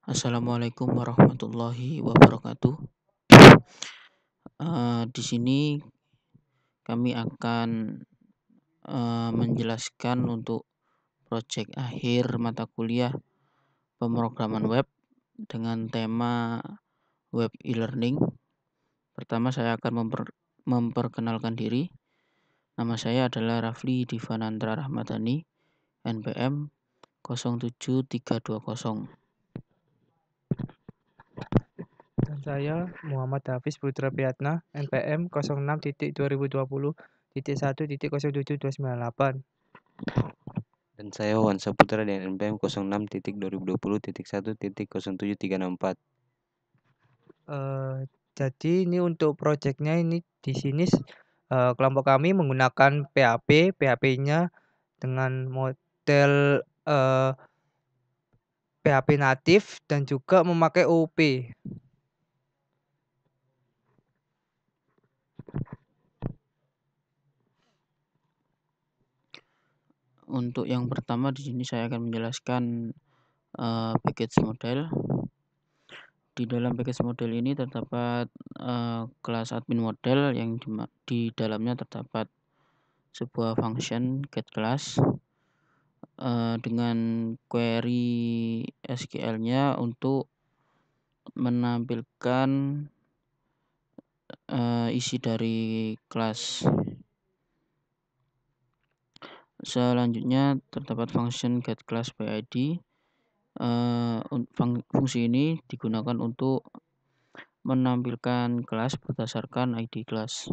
Assalamualaikum warahmatullahi wabarakatuh. Di sini kami akan menjelaskan untuk proyek akhir mata kuliah pemrograman web dengan tema web e-learning. Pertama saya akan memperkenalkan diri. Nama saya adalah Rafli Divanantra Rahmadani, NPM 07320. Dan saya Muhammad Hafiz Putra Priyatna, NPM 06.2020.1.07.298. Dan saya Wawan Saputra dengan NPM 06.2020.1.07.364. Jadi ini untuk proyeknya ini di sini kelompok kami menggunakan PHP. PHP-nya dengan model PHP natif dan juga memakai OOP. Untuk yang pertama di sini saya akan menjelaskan package model. Di dalam package model ini terdapat kelas admin model yang di dalamnya terdapat sebuah function get class dengan query SQL-nya untuk menampilkan isi dari kelas. Selanjutnya terdapat function get class by ID. Fungsi ini digunakan untuk menampilkan kelas berdasarkan ID kelas.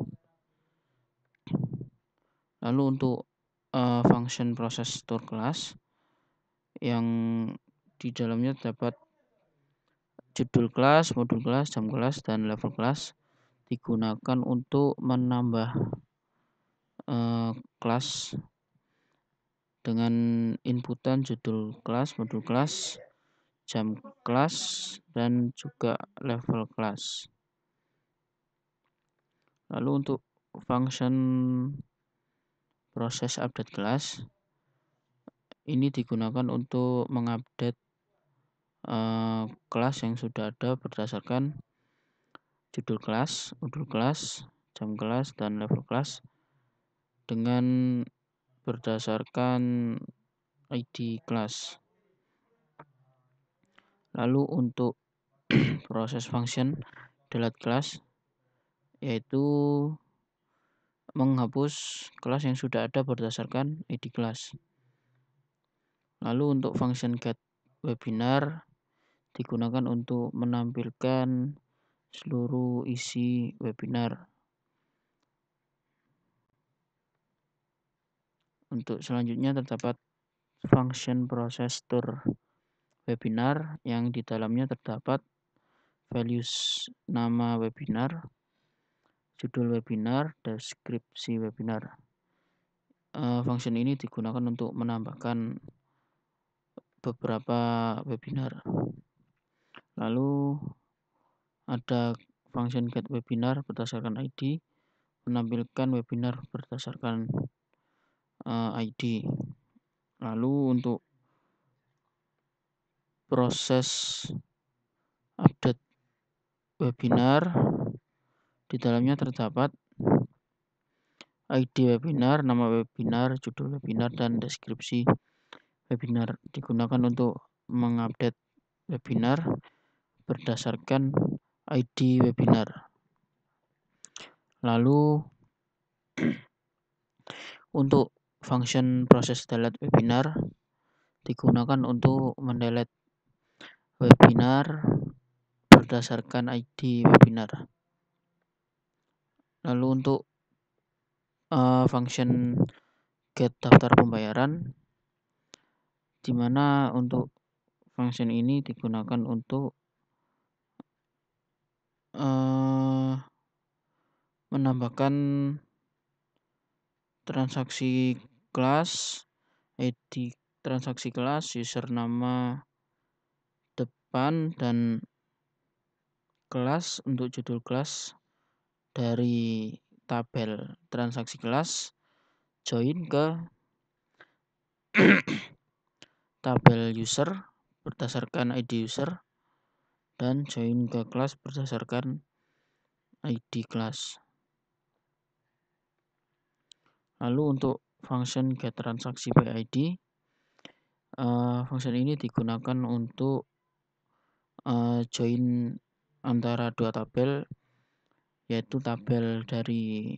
Lalu untuk function process store kelas yang di dalamnya terdapat judul kelas, modul kelas, jam kelas, dan level kelas digunakan untuk menambah kelas dengan inputan judul kelas, modul kelas, jam kelas, dan juga level kelas. Lalu untuk function proses update kelas ini digunakan untuk mengupdate kelas yang sudah ada berdasarkan judul kelas, modul kelas, jam kelas, dan level kelas dengan berdasarkan ID kelas. Lalu untuk proses function delete class yaitu menghapus kelas yang sudah ada berdasarkan ID kelas. Lalu untuk function get webinar digunakan untuk menampilkan seluruh isi webinar. Untuk selanjutnya terdapat function process store webinar yang di dalamnya terdapat values nama webinar, judul webinar, deskripsi webinar. Function ini digunakan untuk menambahkan beberapa webinar. Lalu ada function get webinar berdasarkan ID, menampilkan webinar berdasarkan ID. Lalu untuk proses update webinar di dalamnya terdapat ID webinar, nama webinar, judul webinar, dan deskripsi webinar digunakan untuk mengupdate webinar berdasarkan ID webinar. Lalu untuk function proses delete webinar digunakan untuk mendelete webinar berdasarkan ID webinar. Lalu untuk function get daftar pembayaran, di mana untuk function ini digunakan untuk menambahkan transaksi kelas, ID transaksi kelas, user nama depan, dan kelas untuk judul kelas dari tabel transaksi kelas join ke tabel user berdasarkan ID user. dan join ke kelas berdasarkan ID kelas. Lalu untuk function get transaksi by ID, function ini digunakan untuk join antara dua tabel, yaitu tabel dari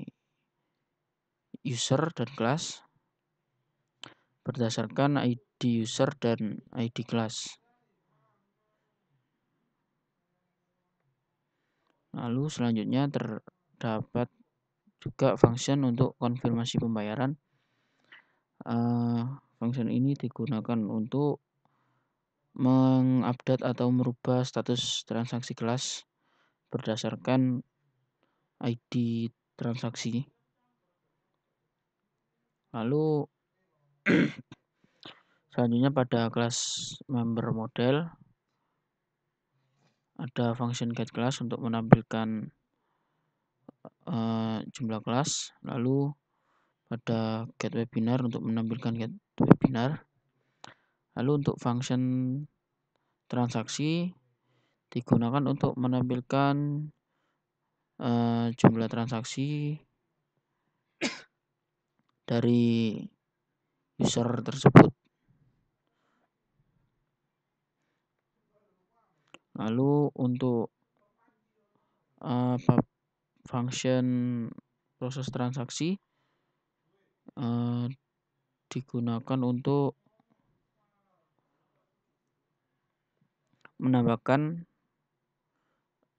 user dan kelas berdasarkan ID user dan ID kelas. Lalu selanjutnya terdapat juga function untuk konfirmasi pembayaran. Function ini digunakan untuk mengupdate atau merubah status transaksi kelas berdasarkan ID transaksi. Lalu selanjutnya pada kelas member model ada function get class untuk menampilkan jumlah kelas. Lalu pada get webinar untuk menampilkan get webinar. Lalu untuk function transaksi digunakan untuk menampilkan jumlah transaksi dari user tersebut. Lalu untuk function proses transaksi digunakan untuk menambahkan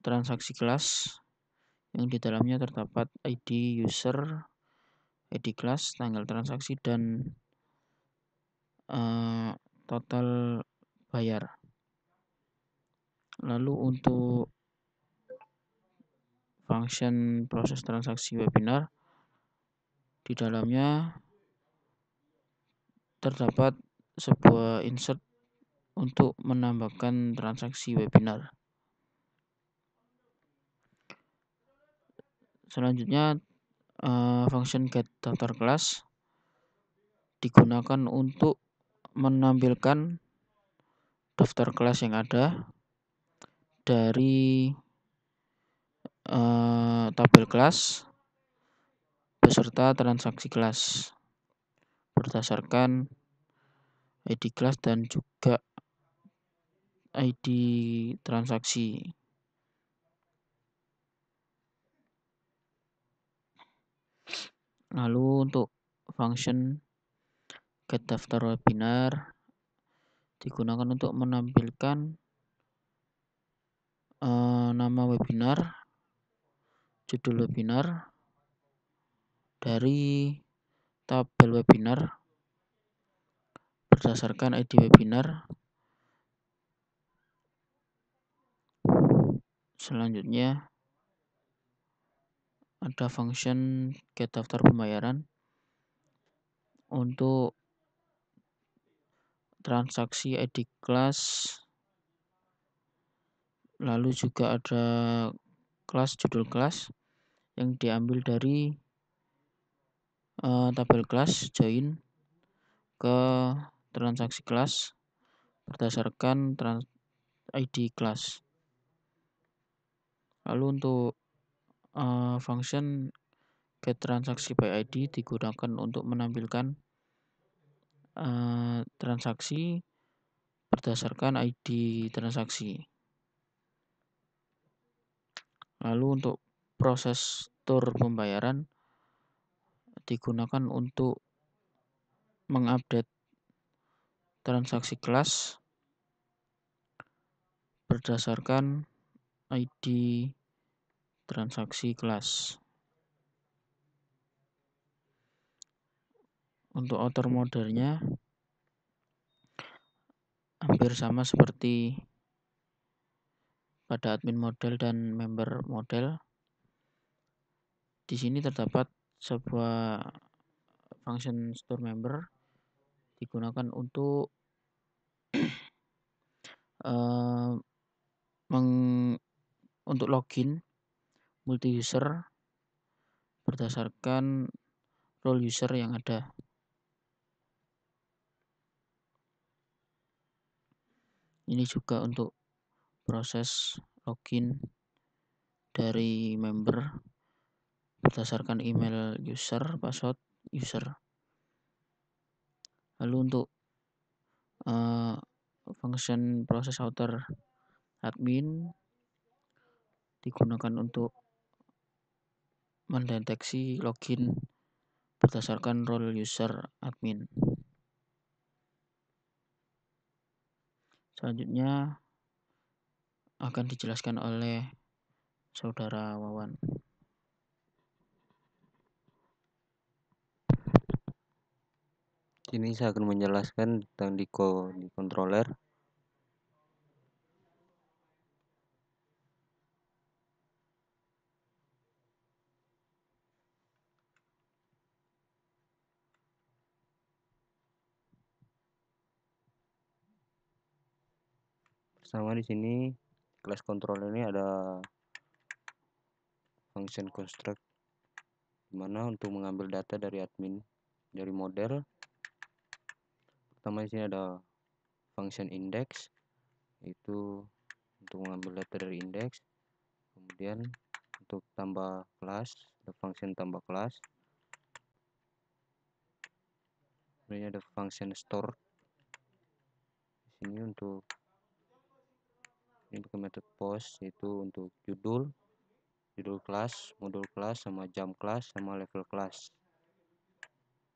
transaksi kelas yang di dalamnya terdapat ID user, ID kelas, tanggal transaksi, dan total bayar. Lalu untuk function proses transaksi webinar, di dalamnya terdapat sebuah insert untuk menambahkan transaksi webinar. Selanjutnya function get daftar kelas digunakan untuk menampilkan daftar kelas yang ada dari tabel kelas beserta transaksi kelas berdasarkan ID kelas dan juga ID transaksi. Lalu untuk function get daftar webinar digunakan untuk menampilkan nama webinar, judul webinar dari tabel webinar berdasarkan ID webinar. Selanjutnya ada function get daftar pembayaran untuk transaksi ID kelas. Lalu juga ada kelas judul kelas yang diambil dari tabel kelas join ke transaksi kelas berdasarkan ID kelas. Lalu untuk function get transaksi by ID digunakan untuk menampilkan transaksi berdasarkan ID transaksi. Lalu untuk proses tur pembayaran digunakan untuk mengupdate transaksi kelas berdasarkan ID transaksi kelas. Untuk outer modelnya hampir sama seperti pada admin model dan member model. Di sini terdapat sebuah function store member digunakan untuk untuk login multi user berdasarkan role user yang ada. Ini juga untuk proses login dari member berdasarkan email user, password user. Lalu untuk function proses outer admin digunakan untuk mendeteksi login berdasarkan role user admin. Selanjutnya akan dijelaskan oleh saudara Wawan. Ini saya akan menjelaskan tentang di controller. Pertama di sini kelas controller ini ada function construct, dimana untuk mengambil data dari admin dari model. Pertama di sini ada function index, itu untuk mengambil data dari index. Kemudian untuk tambah kelas ada function tambah kelas. Kemudian ada function store. Di sini untuk metode post, itu untuk judul kelas, modul kelas, sama jam kelas, sama level kelas.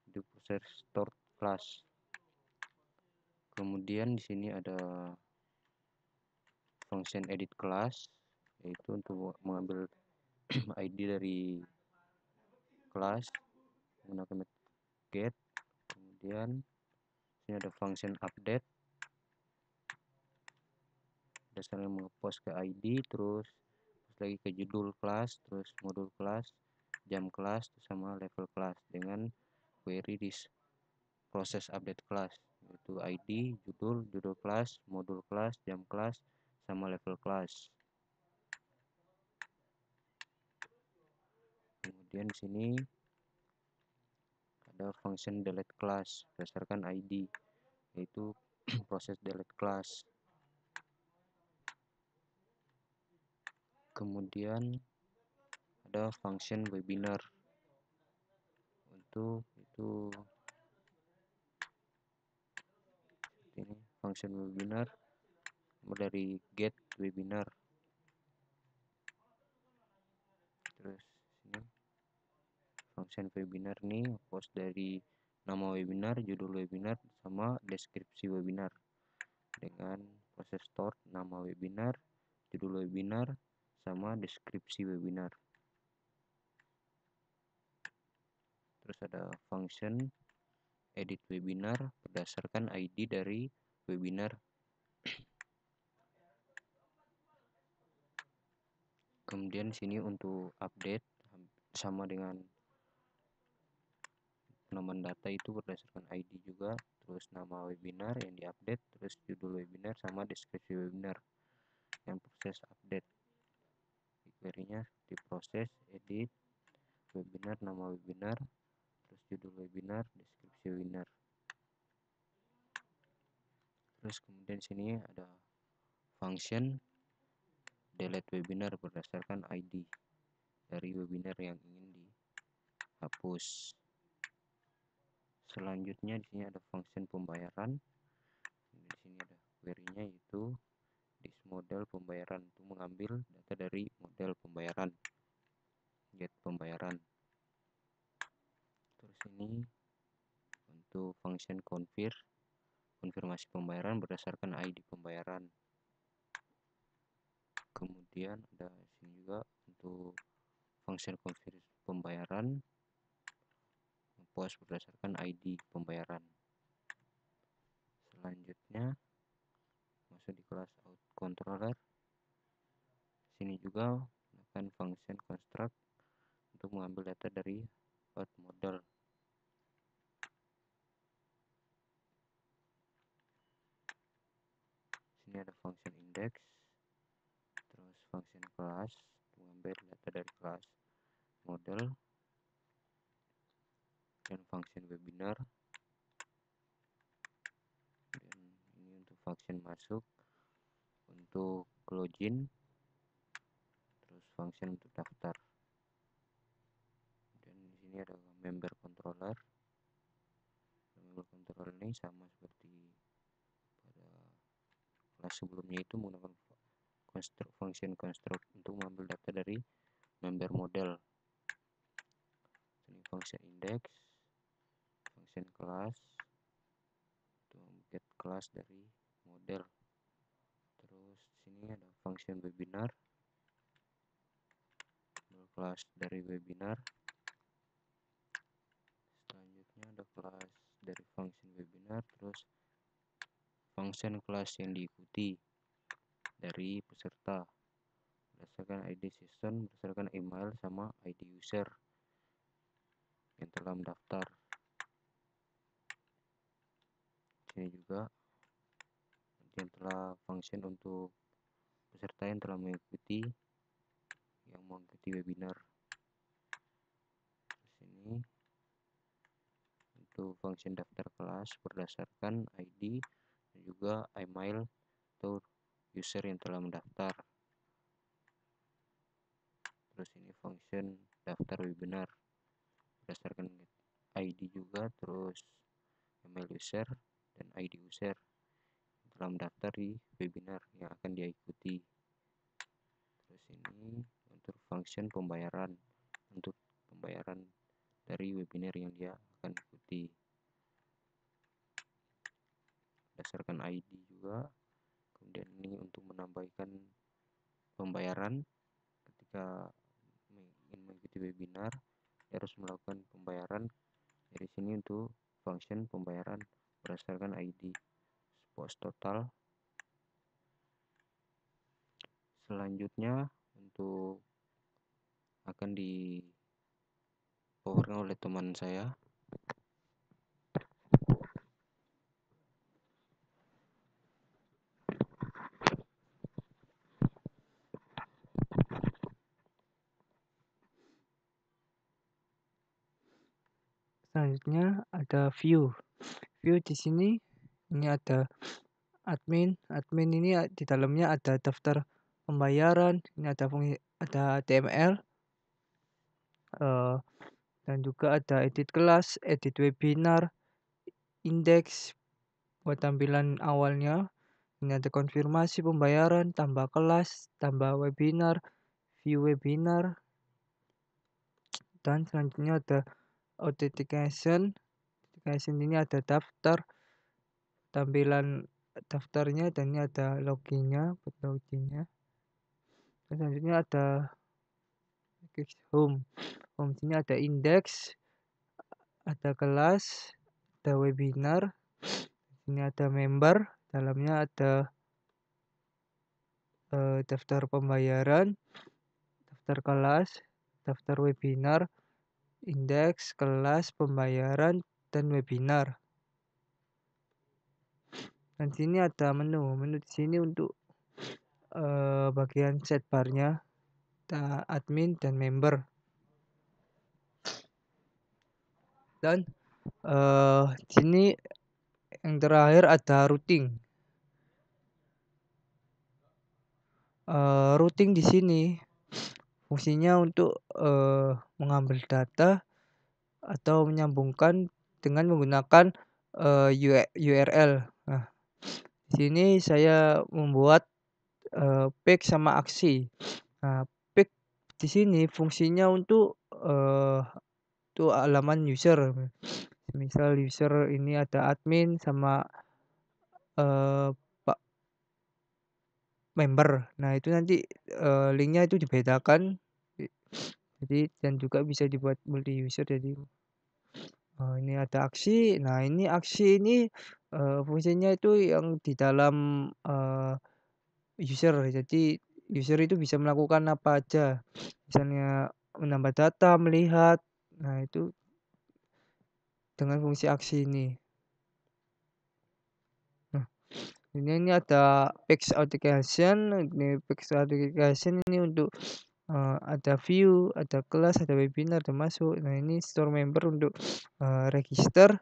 Itu proses store kelas. Kemudian di sini ada function edit kelas, yaitu untuk mengambil ID dari kelas menggunakan metode get. Kemudian ini ada function update, dasarnya ngepost ke ID, terus lagi ke judul kelas, terus modul kelas, jam kelas, sama level kelas dengan query di proses update kelas, yaitu ID, judul kelas, modul kelas, jam kelas, sama level kelas. Kemudian di sini ada function delete class berdasarkan ID, yaitu proses delete class. Kemudian ada function webinar, untuk itu ini function webinar dari get webinar. Terus ini function webinar nih post dari nama webinar, judul webinar, sama deskripsi webinar dengan proses store nama webinar, judul webinar, sama deskripsi webinar. Terus ada function edit webinar berdasarkan ID dari webinar. Kemudian sini untuk update sama dengan penamaan data itu berdasarkan ID juga, terus nama webinar yang diupdate, terus judul webinar, sama deskripsi webinar yang proses update. Query-nya di proses edit webinar, nama webinar, terus judul webinar, deskripsi webinar. Terus kemudian sini ada function delete webinar berdasarkan ID dari webinar yang ingin dihapus. Selanjutnya di sini ada function pembayaran. Di sini ada query-nya, yaitu this model pembayaran, untuk mengambil data dari model pembayaran, get pembayaran. Terus ini untuk function konfirmasi pembayaran berdasarkan ID pembayaran. Kemudian ada sini juga untuk function konfirmasi pembayaran post berdasarkan ID pembayaran. Selanjutnya masuk di kelas out controller. Sini juga menggunakan function construct untuk mengambil data dari out model. Sini ada function index, terus function class mengambil data dari kelas model, dan function webinar. Dan ini untuk function masuk untuk login, terus function untuk daftar. Dan di sini ada member controller. Member controller ini sama seperti pada kelas sebelumnya, itu menggunakan function construct untuk mengambil data dari member model. Ini function index, function class untuk get kelas dari model. Terus sini ada function webinar, kelas dari webinar. Selanjutnya ada kelas dari function webinar, terus function kelas yang diikuti dari peserta berdasarkan ID session, berdasarkan email sama ID user yang telah mendaftar. Sini juga yang telah function untuk peserta yang telah mengikuti webinar. Sini untuk function daftar kelas berdasarkan ID dan juga email atau user yang telah mendaftar. Terus ini function daftar webinar berdasarkan ID juga, terus email user dan ID user yang telah mendaftar di webinar yang akan dia ikuti. Terus ini untuk function pembayaran, untuk pembayaran dari webinar yang dia akan ikuti berdasarkan ID juga. Kemudian ini untuk menambahkan pembayaran ketika ingin mengikuti webinar, harus melakukan pembayaran. Dari sini untuk function pembayaran berdasarkan ID post total. Selanjutnya untuk akan dipowerkan oleh teman saya. Selanjutnya ada view. View di sini ini ada admin. Admin ini di dalamnya ada daftar pembayaran, ini ada HTML, dan juga ada edit kelas, edit webinar, indeks buat tampilan awalnya. Ini ada konfirmasi pembayaran, tambah kelas, tambah webinar, view webinar, dan selanjutnya ada authentication. Authentication ini ada daftar, tampilan daftarnya, dan ini ada loginnya buat loginnya. Dan selanjutnya ada home. Home sini ada indeks, ada kelas, ada webinar. Ini ada member, dalamnya ada daftar pembayaran, daftar kelas, daftar webinar, indeks, kelas, pembayaran, dan webinar. Dan sini ada menu. Menu di sini untuk bagian sidebarnya, admin dan member. Dan di sini yang terakhir ada routing. Routing di sini fungsinya untuk mengambil data atau menyambungkan dengan menggunakan URL. Nah, di sini saya membuat page sama aksi. Nah, page di sini fungsinya untuk halaman user. Misal user ini ada admin sama member. Nah, itu nanti linknya itu dibedakan. Jadi dan juga bisa dibuat multi user. Jadi ini ada aksi. Nah, ini aksi ini fungsinya itu yang di dalam user. Jadi user itu bisa melakukan apa aja. Misalnya menambah data, melihat. Nah, itu dengan fungsi aksi ini. Nah, ini ada page authentication. Ini page authentication ini untuk ada view, ada kelas, ada webinar, ada masuk. Nah, ini store member untuk register,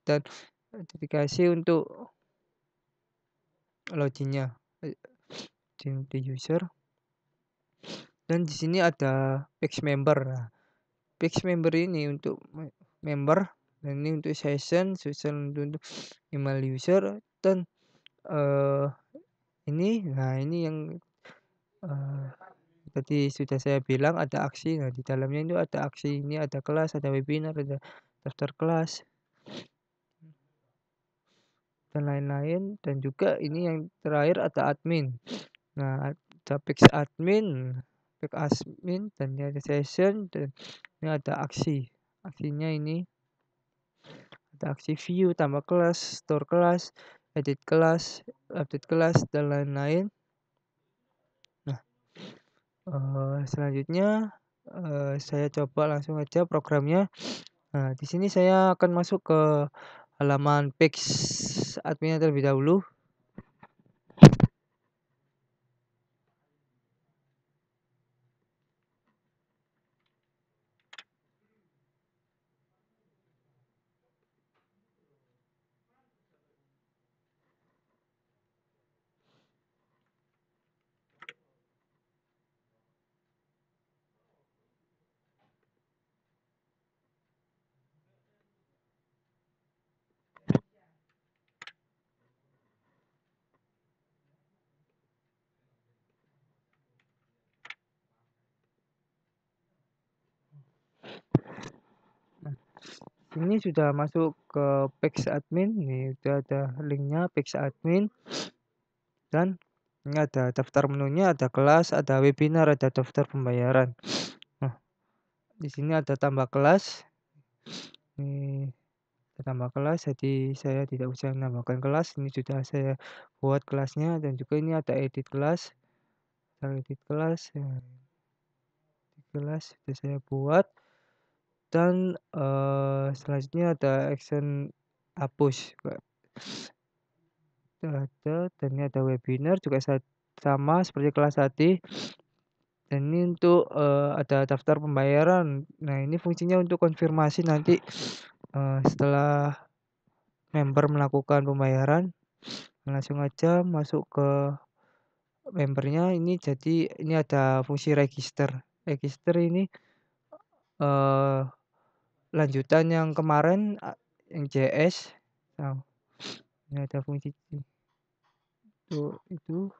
dan authentication untuk loginnya. multi user. Dan di sini ada page member. Nah, page member ini untuk member, dan ini untuk session untuk email user, dan ini yang tadi sudah saya bilang ada aksi. Nah, di dalamnya itu ada aksi, ini ada kelas, ada webinar, ada daftar kelas, dan lain-lain. Dan juga ini yang terakhir ada admin. Nah, ada page admin, dan ini ada session, dan ini ada aksi. Aksinya ini ada aksi view, tambah kelas, store kelas, edit kelas, update kelas, dan lain-lain. Nah, selanjutnya saya coba langsung aja programnya. Nah, di sini saya akan masuk ke halaman page admin terlebih dahulu. Ini sudah masuk ke page admin. Nih udah ada linknya page admin, dan ini ada daftar menunya, ada kelas, ada webinar, ada daftar pembayaran. Nah, di sini ada tambah kelas. Ini ada tambah kelas, jadi saya tidak usah menambahkan kelas. Ini sudah saya buat kelasnya, dan juga ini ada edit kelas. Edit kelas, kelas sudah saya buat. Dan selanjutnya ada action hapus. Ada, dan ini ada webinar juga sama seperti kelas tadi. Dan ini untuk ada daftar pembayaran. Nah, ini fungsinya untuk konfirmasi nanti setelah member melakukan pembayaran. Langsung aja masuk ke membernya. Ini jadi ini ada fungsi register. Register ini lanjutan yang kemarin, yang JS. Nah, ini ada fungsi itu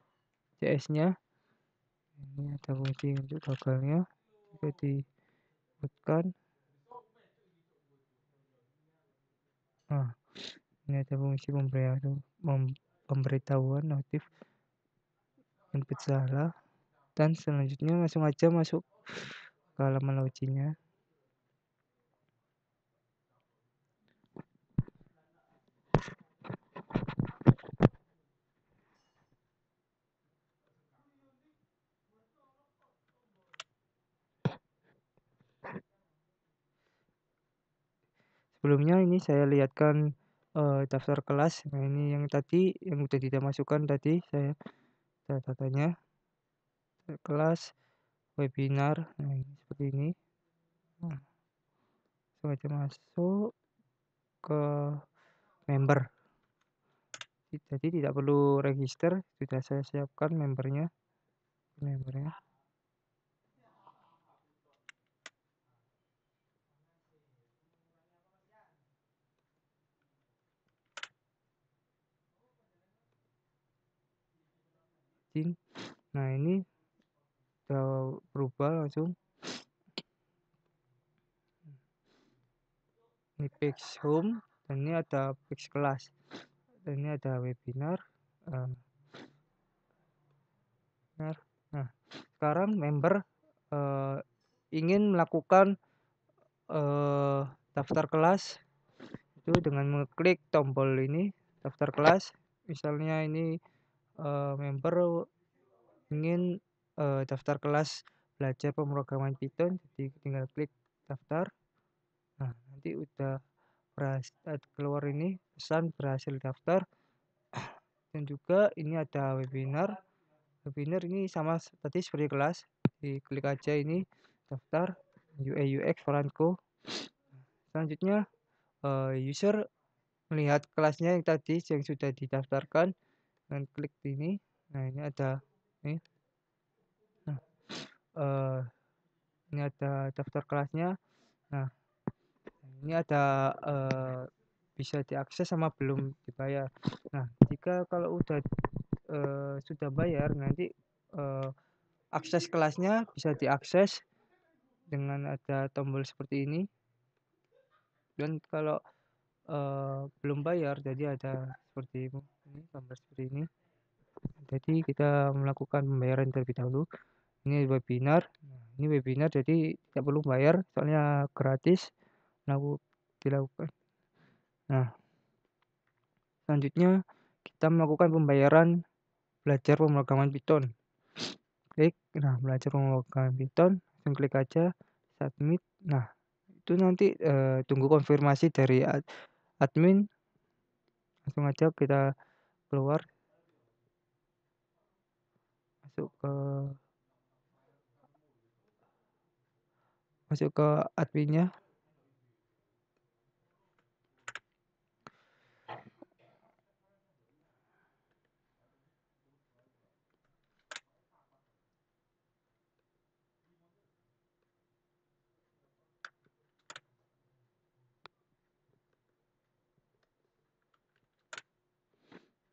JS-nya. Ini ada fungsi untuk toggle-nya juga disebutkan. Nah, ini ada fungsi pemberitahuan notif input salah. Dan selanjutnya langsung aja masuk ke halaman login-nya. Sebelumnya ini saya lihatkan daftar kelas. Nah, ini yang tadi yang udah tidak masukkan tadi, saya datanya kelas, webinar. Nah, ini seperti ini. Nah, langsung aja masuk ke member. Jadi tidak perlu register, sudah saya siapkan membernya. Nah, ini udah berubah langsung. Ini page home, dan ini ada page kelas, dan ini ada webinar. Nah, sekarang member ingin melakukan daftar kelas itu dengan mengklik tombol ini, daftar kelas. Misalnya ini member ingin daftar kelas belajar pemrograman Python, jadi tinggal klik daftar. Nah, nanti udah keluar ini pesan berhasil daftar. Dan juga ini ada webinar. Webinar ini sama tadi seperti kelas, diklik aja ini daftar UI UX Franco. Selanjutnya user melihat kelasnya yang tadi yang sudah didaftarkan, dan klik ini. Nah, ini ada Nih. Nah, ini ada daftar kelasnya. Nah, ini ada bisa diakses sama belum dibayar. Nah, jika kalau udah sudah bayar, nanti akses kelasnya bisa diakses dengan ada tombol seperti ini. Dan kalau belum bayar, jadi ada seperti ini, gambar seperti ini. Jadi kita melakukan pembayaran terlebih dahulu. Ini webinar. Nah, ini webinar jadi tidak perlu bayar, soalnya gratis dilakukan. Nah, selanjutnya kita melakukan pembayaran belajar pemrograman Python. Klik, nah belajar pemrograman Python, langsung klik aja submit. Nah, itu nanti tunggu konfirmasi dari admin. Langsung aja kita keluar, masuk ke adminnya.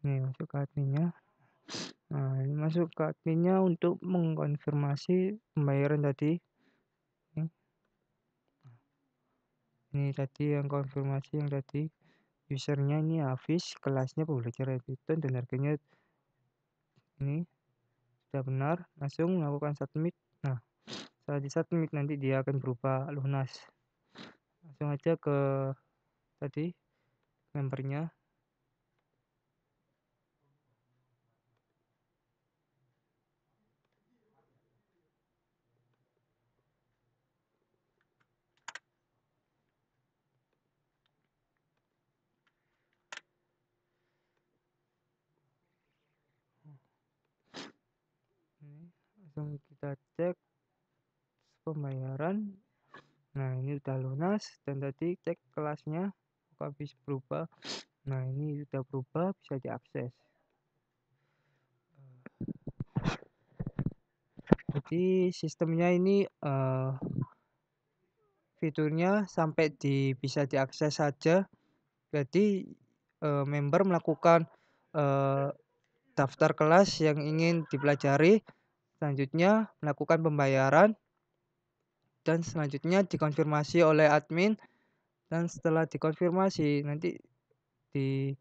Nih, masuk ke adminnya. Nah, ini masuk ke adminnya untuk mengkonfirmasi pembayaran tadi. Ini tadi yang konfirmasi yang tadi. Usernya ini Hafiz, kelasnya pembelajaran Python, dan harganya ini sudah benar. Langsung melakukan submit. Nah, setelah di submit nanti dia akan berubah lunas. Langsung aja ke tadi membernya. Ini langsung kita cek pembayaran. Nah, ini udah lunas, dan tadi cek kelasnya habis berubah. Nah, ini sudah berubah, bisa diakses. Jadi sistemnya ini fiturnya sampai bisa diakses saja. Jadi member melakukan daftar kelas yang ingin dipelajari, selanjutnya melakukan pembayaran, dan selanjutnya dikonfirmasi oleh admin. Dan setelah dikonfirmasi nanti di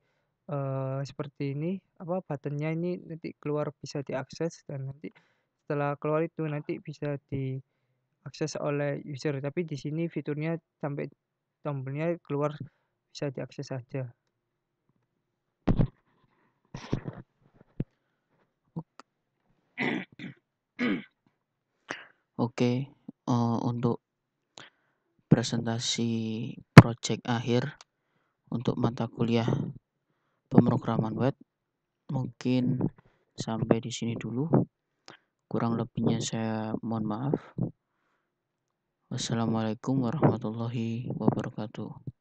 seperti ini, buttonnya ini nanti keluar bisa diakses, dan nanti setelah keluar itu nanti bisa diakses oleh user. Tapi di sini fiturnya sampai tombolnya keluar bisa diakses saja. Oke, untuk presentasi project akhir untuk mata kuliah pemrograman web mungkin sampai di sini dulu. Kurang lebihnya saya mohon maaf. Wassalamualaikum warahmatullahi wabarakatuh.